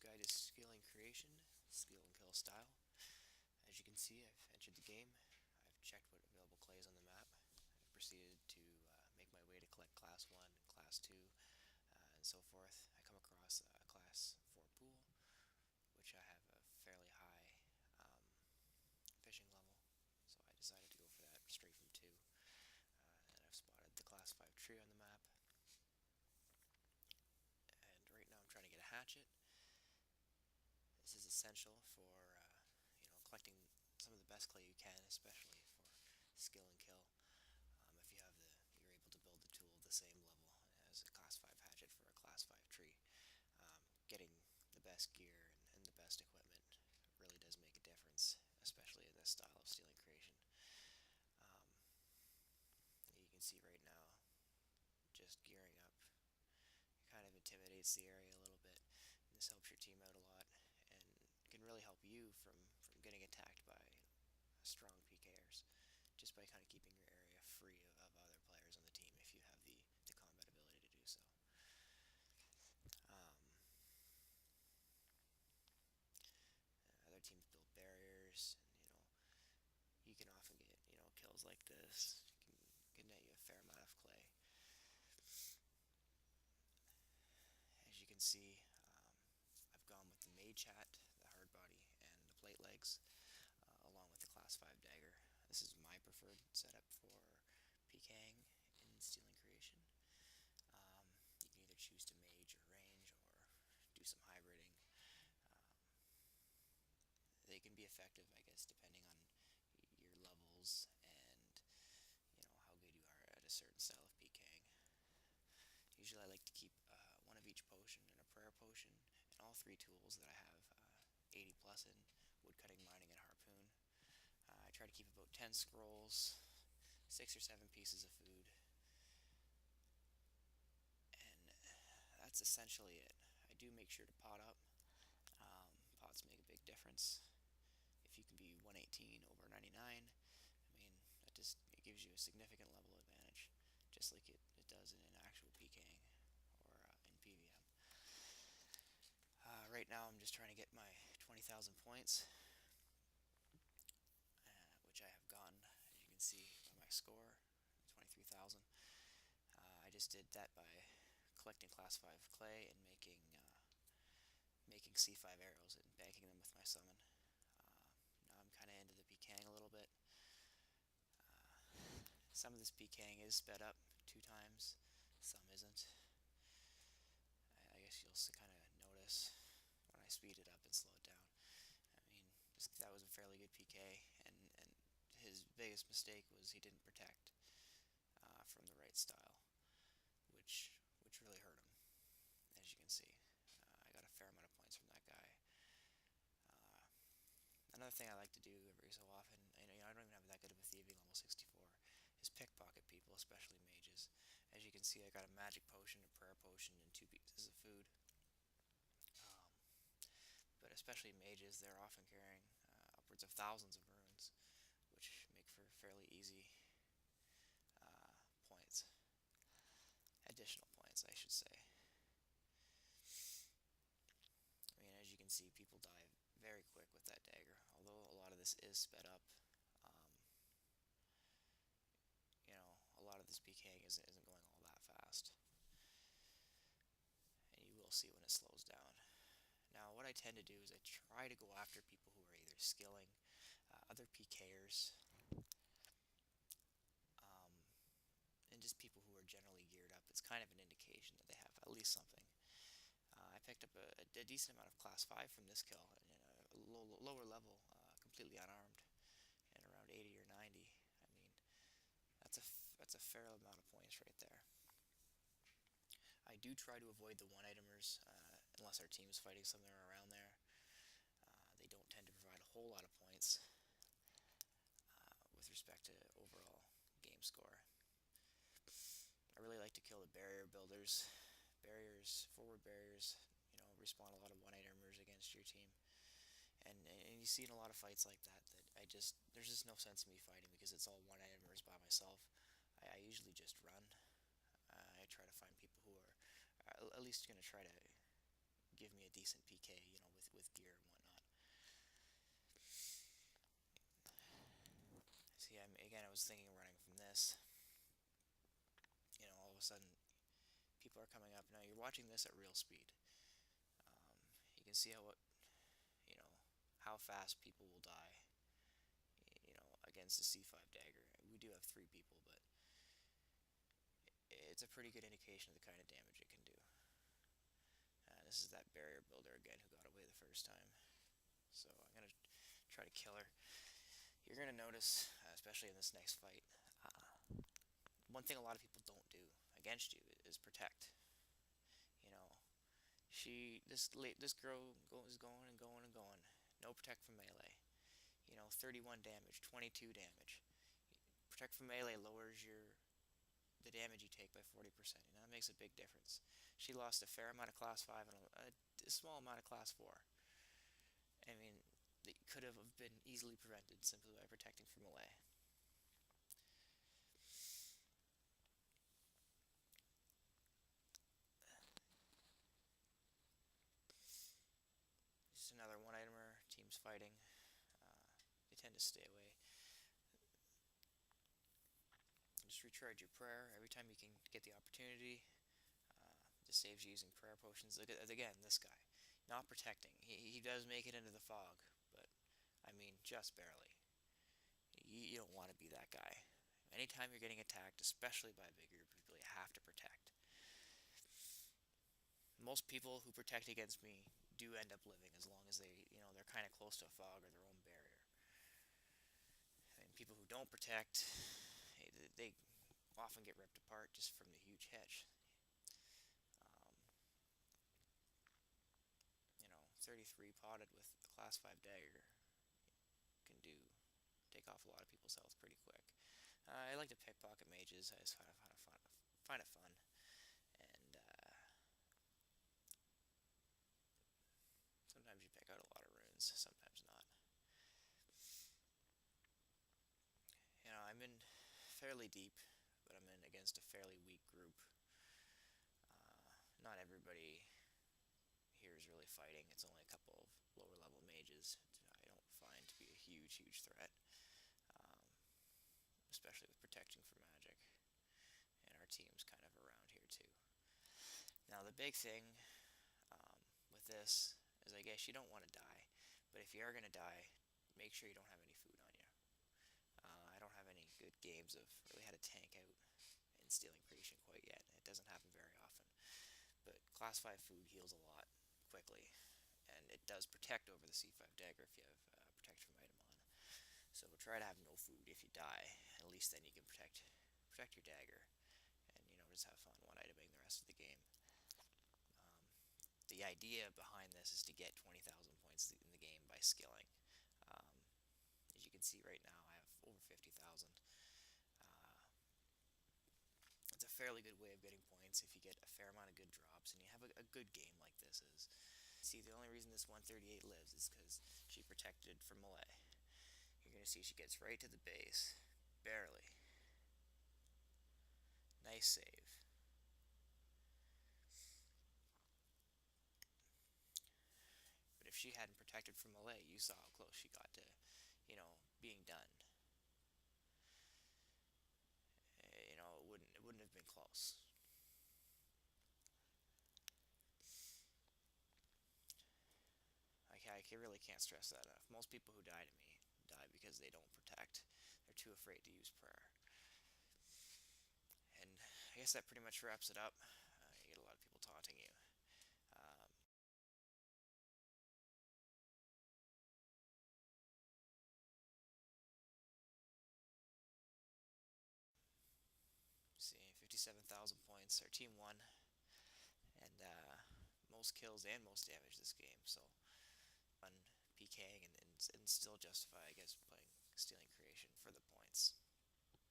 guide is scaling creation, skill and kill style. As you can see, I've entered the game. I've checked what available clay is on the map. I've proceeded to make my way to collect Class 1, Class 2, and so forth. I come across a Class 4 pool, which I have a fairly high fishing level, so I decided to go for that straight from 2. And I've spotted the Class 5 tree on the map, and right now I'm trying to get a hatchet. This is essential for collecting some of the best clay you can, especially for skill and kill. If you have you're able to build the tool of the same level as a Class 5 hatchet for a Class 5 tree. Getting the best gear and the best equipment really does make a difference, especially in this style of stealing creation. Um, you can see right now, just gearing up kind of intimidates the area a little bit. And this helps your team out a lot and can really help you from getting attacked by strong PKers just by kind of keeping your area free of other players on the team if you have the combat ability to do so. Um, Other teams build barriers, and you can often get kills like this. Can net you a fair amount of clay. As you can see, I've gone with the mage hat, the hard body, and the plate legs, along with the Class 5 dagger. This is my preferred setup for PKing in stealing creation. You can either choose to mage or range or do some hybriding. Um, they can be effective, I guess, depending on your levels and how good you are at a certain style of PKing. Usually I like to keep one of each potion and a prayer potion, and all three tools that I have 80 plus in: woodcutting, mining, and harpoon. I try to keep about 10 scrolls, 6 or 7 pieces of food, and that's essentially it. I do make sure to pot up. Pots make a big difference. If you can be 118 over 99, I mean, it gives you a significant level advantage, just like it does in an actual PKing or in PVM. Right now I'm just trying to get my 20,000 points, which I have gotten, as you can see by my score, 23,000. I just did that by collecting Class 5 clay and making C5 arrows and banking them with my summon. Now I'm kind of into the PKing a little bit. Some of this PKing is sped up 2 times, some isn't. I guess you'll kind of notice when I speed it up and slow it down. I mean, that was a fairly good PK, and his biggest mistake was he didn't protect from the right style, which really hurt him, as you can see. I got a fair amount of points from that guy. Another thing I like to do every so often, I don't even have that good of a thieving level 64, is pickpocket people, especially mages. As you can see, I got a magic potion, a prayer potion, and 2 pieces of food. Um, but especially mages, they're often carrying upwards of thousands of runes, which make for fairly easy points. Additional points, I should say. I mean, as you can see, people die very quick with that dagger, although a lot of this is sped up. Um, a lot of this PKing isn't going all that fast, and you will see when it slows down. Now, what I tend to do is I try to go after people who are either skilling, other PKers, um, and just people who are generally geared up. It's kind of an indication that they have at least something. I picked up a decent amount of Class 5 from this kill, and a lower level, completely unarmed, and around 80 or 90. I mean, that's a fair amount of points right there. I do try to avoid the one-itemers unless our team is fighting somewhere around there. They don't tend to provide a whole lot of points with respect to overall game score. I really like to kill the barrier builders. Forward barriers, respawn a lot of one-itemers against your team. And you see in a lot of fights like that there's just no sense in me fighting because it's all one-itemers by myself. I usually just run. I try to find people who are at least going to try to give me a decent PK, with gear and whatnot. See, again, I was thinking of running from this. All of a sudden, people are coming up. Now you're watching this at real speed. You can see you know, how fast people will die, against a C5 dagger. We do have 3 people, but it's a pretty good indication of the kind of damage it can do. This is that barrier builder again who got away the first time. So I'm going to try to kill her. You're going to notice, especially in this next fight, one thing a lot of people don't do against you is protect. You know, this girl is going and going and going. No protect from melee. 31 damage, 22 damage. Protect from melee lowers the damage you take by 40%. That makes a big difference. She lost a fair amount of class 5 and a small amount of class 4. I mean, it could have been easily prevented simply by protecting from melee. Just another one-itemer. Team's fighting. They tend to stay away. Just recharge your prayer every time you can get the opportunity. Just saves you using prayer potions. Look at, again, this guy. Not protecting. He does make it into the fog, but, I mean, just barely. You don't want to be that guy. Anytime you're getting attacked, especially by a big group of people, you have to protect. Most people who protect against me do end up living as long as they're kind of close to a fog or their own barrier. And people who don't protect, they often get ripped apart just from the huge hitch. 33 potted with a class 5 dagger can take off a lot of people's health pretty quick. I like to pickpocket mages. I just find it fun. And sometimes you pick out a lot of runes, sometimes not. I'm in fairly deep, but I'm in against a fairly weak group. Not everybody here is really fighting. It's only a couple of lower level mages I don't find to be a huge threat, especially with protecting for magic. And our team's kind of around here too. Now the big thing with this is, I guess, you don't want to die, but if you are going to die, make sure you don't have any food on you. I don't have any good games of really how to tank out in stealing creation quite yet. It doesn't happen very often. But class 5 food heals a lot quickly, and it does protect over the C5 dagger if you have protect from item on. So try to have no food if you die. At least then you can protect your dagger, and just have fun one-iteming the rest of the game. The idea behind this is to get 20,000 points in the game by skilling. As you can see right now, I have over 50,000. It's a fairly good way of getting points if you get a fair amount of good drops and you have a good game like this is. See, the only reason this 138 lives is because she protected from melee. You're going to see she gets right to the base. Barely. Nice save. But if she hadn't protected from melee, you saw how close she got to, being done. It wouldn't have been close. I really can't stress that enough. Most people who die to me die because they don't protect. They're too afraid to use prayer. And I guess that pretty much wraps it up. You get a lot of people taunting you. See, 57,000 points. Our team won. And most kills and most damage this game. So, fun PKing and still justify, I guess, playing Stealing Creation for the points.